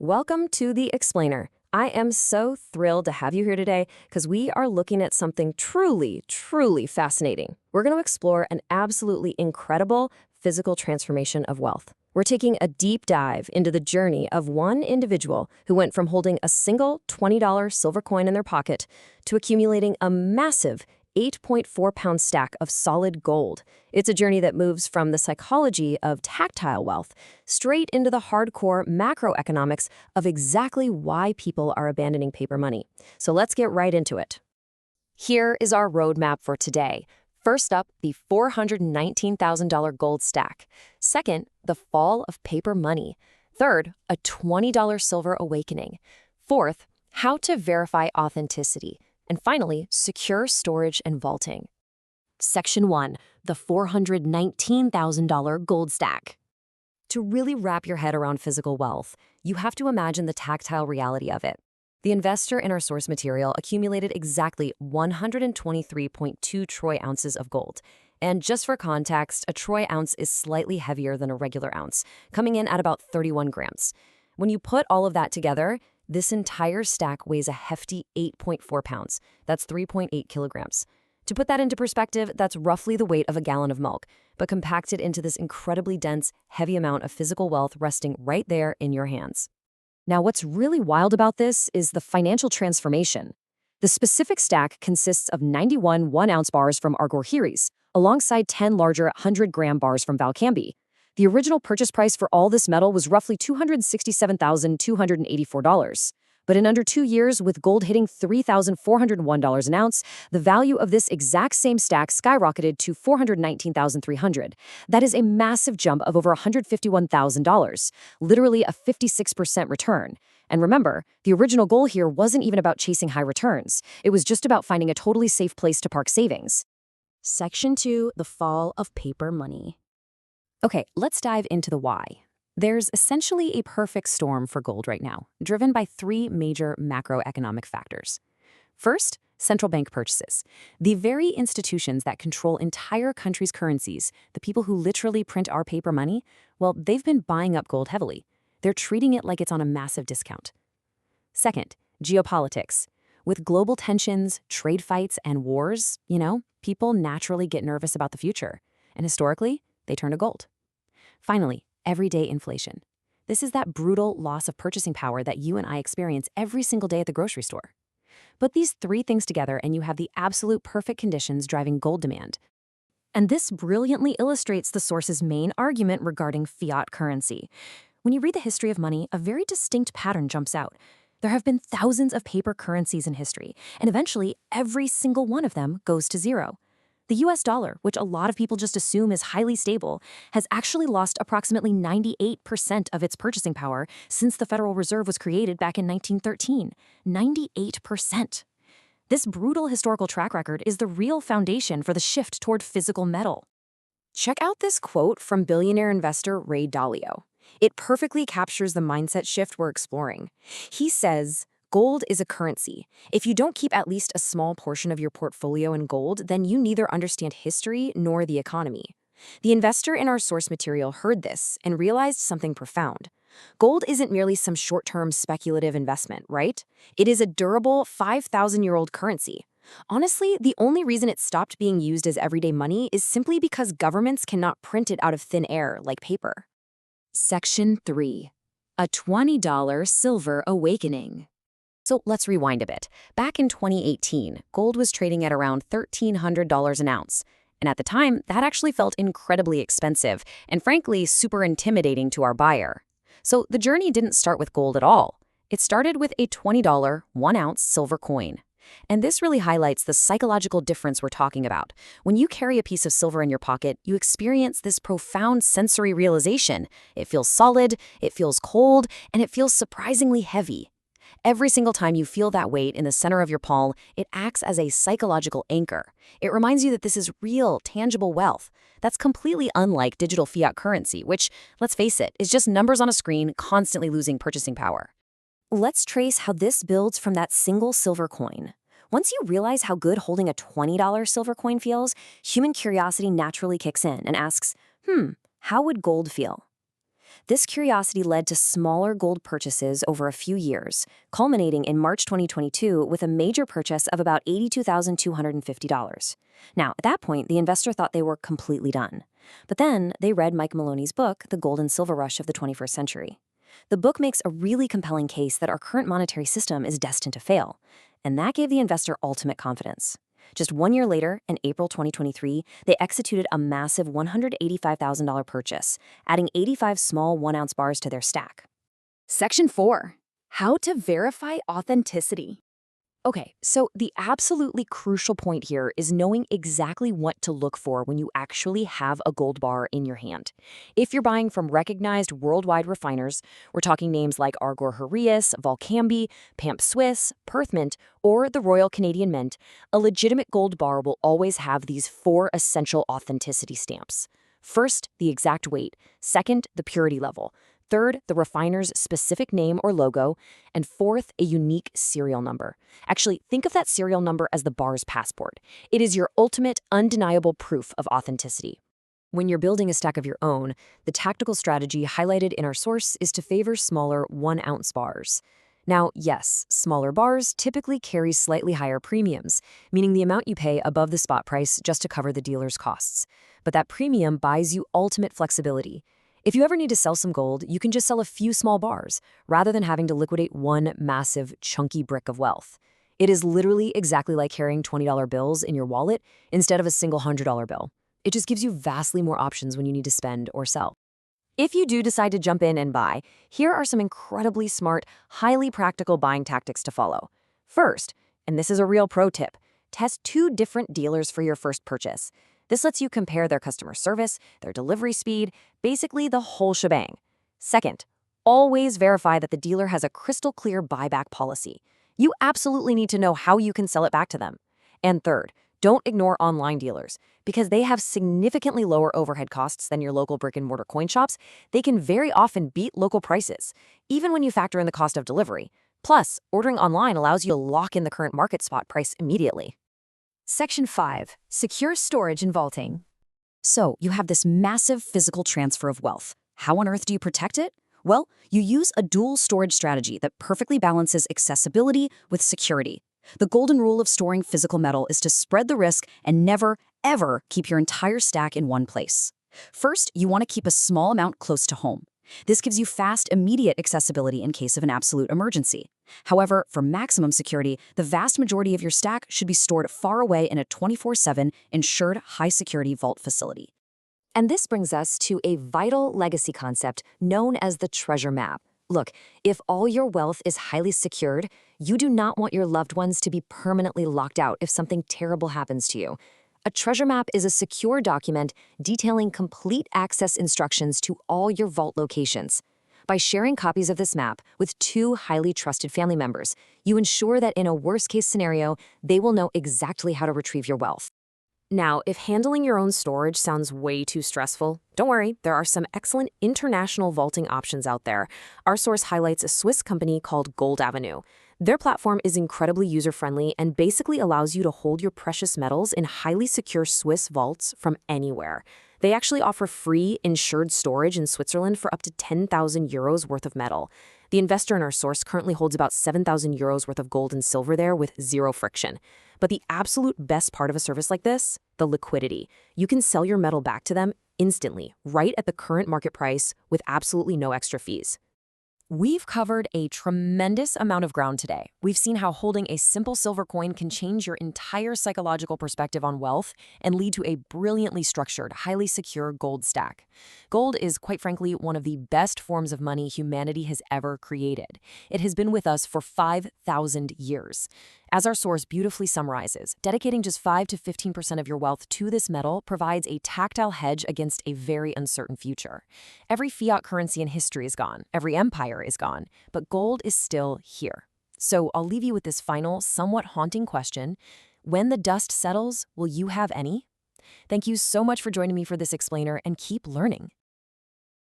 Welcome to The Explainer. I am so thrilled to have you here today because we are looking at something truly, truly fascinating. We're going to explore an absolutely incredible physical transformation of wealth. We're taking a deep dive into the journey of one individual who went from holding a single $20 silver coin in their pocket to accumulating a massive 8.4-pound stack of solid gold. It's a journey that moves from the psychology of tactile wealth straight into the hardcore macroeconomics of exactly why people are abandoning paper money. So let's get right into it. Here is our roadmap for today. First up, the $419,000 gold stack. Second, the fall of paper money. Third, a $20 silver awakening. Fourth, how to verify authenticity. And finally, secure storage and vaulting. Section 1, the $419,000 gold stack. To really wrap your head around physical wealth, you have to imagine the tactile reality of it. The investor in our source material accumulated exactly 123.2 troy ounces of gold. And just for context, a troy ounce is slightly heavier than a regular ounce, coming in at about 31 grams. When you put all of that together, this entire stack weighs a hefty 8.4 pounds. That's 3.8 kilograms. To put that into perspective, that's roughly the weight of a gallon of milk, but compacted into this incredibly dense, heavy amount of physical wealth resting right there in your hands. Now, what's really wild about this is the financial transformation. The specific stack consists of 91 one-ounce bars from Argor-Heres, alongside 10 larger 100-gram bars from Valcambi. The original purchase price for all this metal was roughly $267,284. But in under 2 years, with gold hitting $3,401 an ounce, the value of this exact same stack skyrocketed to $419,300. That is a massive jump of over $151,000, literally a 56% return. And remember, the original goal here wasn't even about chasing high returns. It was just about finding a totally safe place to park savings. Section 2, the fall of paper money. Okay, let's dive into the why. There's essentially a perfect storm for gold right now, driven by three major macroeconomic factors. First, central bank purchases. The very institutions that control entire countries' currencies, the people who literally print our paper money, well, they've been buying up gold heavily. They're treating it like it's on a massive discount. Second, geopolitics. With global tensions, trade fights, and wars, people naturally get nervous about the future. And historically, they turn to gold. Finally, everyday inflation. This is that brutal loss of purchasing power that you and I experience every single day at the grocery store. Put these three things together and you have the absolute perfect conditions driving gold demand. And this brilliantly illustrates the source's main argument regarding fiat currency. When you read the history of money, a very distinct pattern jumps out. There have been thousands of paper currencies in history, and eventually every single one of them goes to zero. The US dollar, which a lot of people just assume is highly stable, has actually lost approximately 98% of its purchasing power since the Federal Reserve was created back in 1913. 98%. This brutal historical track record is the real foundation for the shift toward physical metal. Check out this quote from billionaire investor Ray Dalio. It perfectly captures the mindset shift we're exploring. He says, "Gold is a currency. If you don't keep at least a small portion of your portfolio in gold, then you neither understand history nor the economy." The investor in our source material heard this and realized something profound. Gold isn't merely some short-term speculative investment, right? It is a durable 5,000-year-old currency. Honestly, the only reason it stopped being used as everyday money is simply because governments cannot print it out of thin air like paper. Section 3. A $20 silver awakening. So let's rewind a bit. Back in 2018, gold was trading at around $1,300 an ounce. And at the time, that actually felt incredibly expensive and frankly super intimidating to our buyer. So the journey didn't start with gold at all. It started with a $20 1-ounce silver coin. And this really highlights the psychological difference we're talking about. When you carry a piece of silver in your pocket, you experience this profound sensory realization. It feels solid, it feels cold, and it feels surprisingly heavy. Every single time you feel that weight in the center of your palm, it acts as a psychological anchor. It reminds you that this is real, tangible wealth. That's completely unlike digital fiat currency, which, let's face it, is just numbers on a screen constantly losing purchasing power. Let's trace how this builds from that single silver coin. Once you realize how good holding a $20 silver coin feels, human curiosity naturally kicks in and asks, how would gold feel? This curiosity led to smaller gold purchases over a few years, culminating in March 2022 with a major purchase of about $82,250. Now, at that point, the investor thought they were completely done. But then they read Mike Maloney's book, The Gold and Silver Rush of the 21st Century. The book makes a really compelling case that our current monetary system is destined to fail, and that gave the investor ultimate confidence. Just 1 year later, in April 2023, they executed a massive $185,000 purchase, adding 85 small 1-ounce bars to their stack. Section 4. How to verify authenticity. Okay, so the absolutely crucial point here is knowing exactly what to look for when you actually have a gold bar in your hand. If you're buying from recognized worldwide refiners, we're talking names like Argor Herias, Volcambi, Pamp Swiss, Perth Mint, or the Royal Canadian Mint, a legitimate gold bar will always have these 4 essential authenticity stamps. First, the exact weight. Second, the purity level. Third, the refiner's specific name or logo. And fourth, a unique serial number. Actually, think of that serial number as the bar's passport. It is your ultimate, undeniable proof of authenticity. When you're building a stack of your own, the tactical strategy highlighted in our source is to favor smaller 1-ounce bars. Now, yes, smaller bars typically carry slightly higher premiums, meaning the amount you pay above the spot price just to cover the dealer's costs. But that premium buys you ultimate flexibility. If you ever need to sell some gold, you can just sell a few small bars, rather than having to liquidate one massive, chunky brick of wealth. It is literally exactly like carrying $20 bills in your wallet instead of a single $100 bill. It just gives you vastly more options when you need to spend or sell. If you do decide to jump in and buy, here are some incredibly smart, highly practical buying tactics to follow. First, and this is a real pro tip, test 2 different dealers for your first purchase. This lets you compare their customer service, their delivery speed, basically the whole shebang. Second, always verify that the dealer has a crystal clear buyback policy. You absolutely need to know how you can sell it back to them. And third, don't ignore online dealers. Because they have significantly lower overhead costs than your local brick-and-mortar coin shops, they can very often beat local prices, even when you factor in the cost of delivery. Plus, ordering online allows you to lock in the current market spot price immediately. Section 5. Secure storage and vaulting. So, you have this massive physical transfer of wealth. How on earth do you protect it? Well, you use a dual storage strategy that perfectly balances accessibility with security. The golden rule of storing physical metal is to spread the risk and never, ever keep your entire stack in one place. First, you want to keep a small amount close to home. This gives you fast, immediate accessibility in case of an absolute emergency. However, for maximum security, the vast majority of your stack should be stored far away in a 24/7 insured high-security vault facility. And this brings us to a vital legacy concept known as the treasure map. Look, if all your wealth is highly secured, you do not want your loved ones to be permanently locked out if something terrible happens to you. A treasure map is a secure document detailing complete access instructions to all your vault locations. By sharing copies of this map with 2 highly trusted family members, you ensure that in a worst-case scenario, they will know exactly how to retrieve your wealth. Now, if handling your own storage sounds way too stressful, don't worry, there are some excellent international vaulting options out there. Our source highlights a Swiss company called Gold Avenue. Their platform is incredibly user-friendly and basically allows you to hold your precious metals in highly secure Swiss vaults from anywhere. They actually offer free, insured storage in Switzerland for up to 10,000 euros worth of metal. The investor in our source currently holds about 7,000 euros worth of gold and silver there with zero friction. But the absolute best part of a service like this, the liquidity. You can sell your metal back to them instantly, right at the current market price with absolutely no extra fees. We've covered a tremendous amount of ground today. We've seen how holding a simple silver coin can change your entire psychological perspective on wealth and lead to a brilliantly structured, highly secure gold stack. Gold is, quite frankly, one of the best forms of money humanity has ever created. It has been with us for 5,000 years. As our source beautifully summarizes, dedicating just 5 to 15% of your wealth to this metal provides a tactile hedge against a very uncertain future. Every fiat currency in history is gone, every empire is gone, but gold is still here. So I'll leave you with this final, somewhat haunting question. When the dust settles, will you have any? Thank you so much for joining me for this explainer, and keep learning.